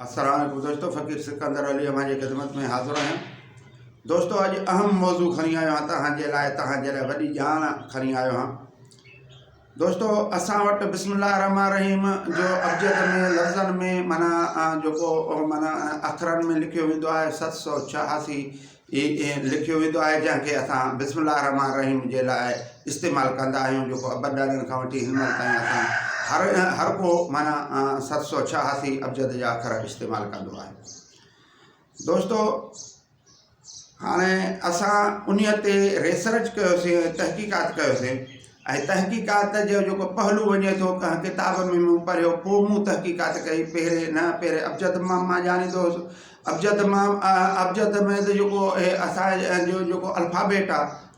अस्सलाम वालेकुम दोस्तों, फ़कीर सिकंदर अली हमारी खिदमत में हाज़िर हैं। दोस्तों अज अहम मौजू खणी आयो हाँ तव्हांजे लाइ वॾी ॼाण खणी आयो हाँ। दोस्तों असां वटि बिस्मिल्लाह रहमान रहीम जो अबजद में लफ़्ज़नि में माना जेको माना अखरनि में लिखियो वेंदो आहे 786 लिखियो वेंदो आहे, जंहिंखे असां बिस्मिल्लाह रहमान रहीम जे लाइ इस्तेमालु कंदा आहियूं। जेको अबदालनि खां वठी हिनमहिल ताईं असां हर को माना 786 अबजद जा अखर इस्तेमालु कंदो आहे। दोस्तों हाणे असां उन्हीअ ते रिसर्च कयोसीं, तहक़ीक़ात कयोसीं ऐं तहक़ीक़ात जो जेको पहलू वञे थो कंहिं किताब में मूं पढ़ियो, पोइ मूं तहक़ीक़ात कई। पहिरें अबजद मां ॼाणींदो हुउसि। अबजद में त जेको असांजो जेको अल्फ़ाबेट आहे,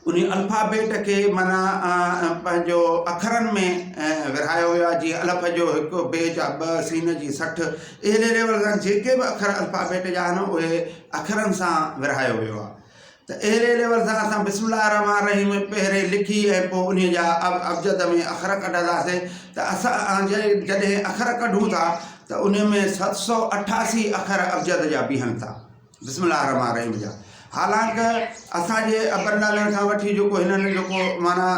उन अल्फ़ाबेट खे माना पंहिंजो अखरनि में विरहायो वियो आहे। जीअं अलफ़ जो हिकु, बे जा 2, सीन जी 60, अहिड़े लेवल सां जेके बि अखर अल्फ़ाबेट जा आहिनि उहे अखरनि सां विरहायो वियो आहे। त अहिड़े लेवल सां असां बिस्मिल्लाह रहमान रहीम पहिरें लिखी ऐं पोइ उन जा अबजद में अखर कढंदासीं। त असां जॾहिं अखर कढूं था त उन में 788 अखर अबजद जा बीहनि था बिस्मिल्लाह रहमान रहीम जा। हालांकि असांजे अबदालनि खां वठी जेको हिननि जेको माना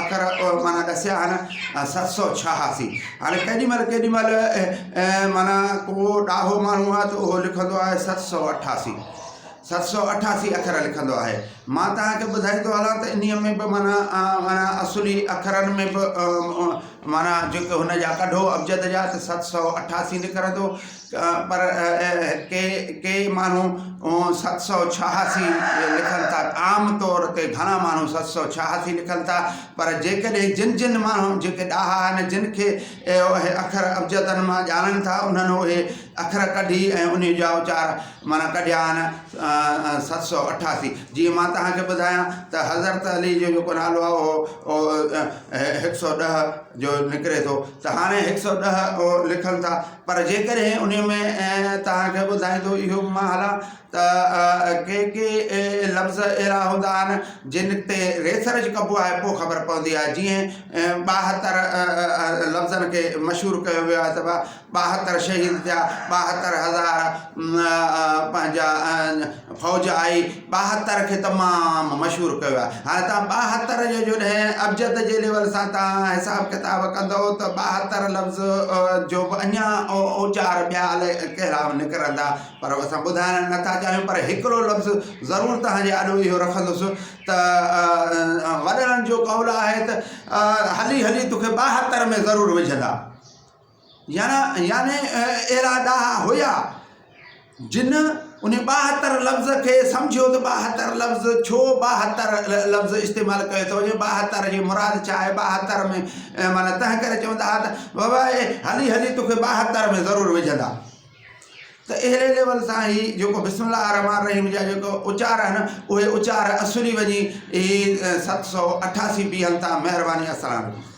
अखर माना ॾसिया आहिनि 786। हाणे केॾीमहिल माना को ॾाहो माण्हू आहे त उहो लिखंदो आहे 788 अखर लिखंदो आहे। मां तव्हांखे ॿुधाईंदो हलां त इन में बि माना असुली अखरनि में बि माना जेके हुन जा कढो अबजद जा त 788 निकिरंदो, पर के माण्हू 786 लिखनि था। आम तौर ते घणा माण्हू 786 लिखनि था, पर जेकॾहिं जिन माण्हू जेके ॾाहा आहिनि, जिन खे अखर अबजदनि मां ॼाणनि था, उन्हनि उहे अखर कढी ऐं उन जा उचार माना कढिया आहिनि 788। जीअं मां तव्हांखे ॿुधायां त हज़रत अली जो जेको नालो आहे उहो 110 जो निकिरे थो। त हाणे 110 लिखनि था, पर जेकॾहिं उन में तव्हांखे ॿुधाईंदो इहो मां हलां त के लफ़्ज़ अहिड़ा हूंदा आहिनि जिन ते रिसर्च कबो आहे, पोइ ख़बर पवंदी आहे। जीअं 72 लफ़्ज़नि खे मशहूरु कयो वियो आहे त 72 शहीद थिया, 72,000 पंहिंजा फ़ौज आई, 72 खे तमामु मशहूरु कयो आहे। हाणे तव्हां 72 जो जॾहिं अबजद जे लेवल सां तव्हां हिसाब किताब कंदव त 72 लफ़्ज़ जो बि अञा उचार ॿिया कहिड़ा निकिरंदा, पर असां ॿुधाइण नथा चाहियूं। पर हिकिड़ो लफ़्ज़ ज़रूरु तव्हांजे आॾो इहो रखंदुसि त वॾनि जो कौल आहे त हली हली तोखे 72 में ज़रूरु विझंदा। याने अहिड़ा ॾाहा हुया जिन उन 72 लफ़्ज़ खे सम्झियो त 72 लफ़्ज़ छो 72 लफ़्ज़ इस्तेमालु कयो थो वञे, 72 जी मुराद छा आहे। 72 में माना तंहिं करे चवंदा हुआ त बाबा हली हली तोखे 72 में ज़रूरु विझंदा। त अहिड़े लेवल सां ई जेको बिस्मिल्लाह रहमान रहीम जा जेको उचार आहिनि, उहे उचार असुली वञी 788 बीहनि था। महिरबानी, अस्सलाम वालेकुम।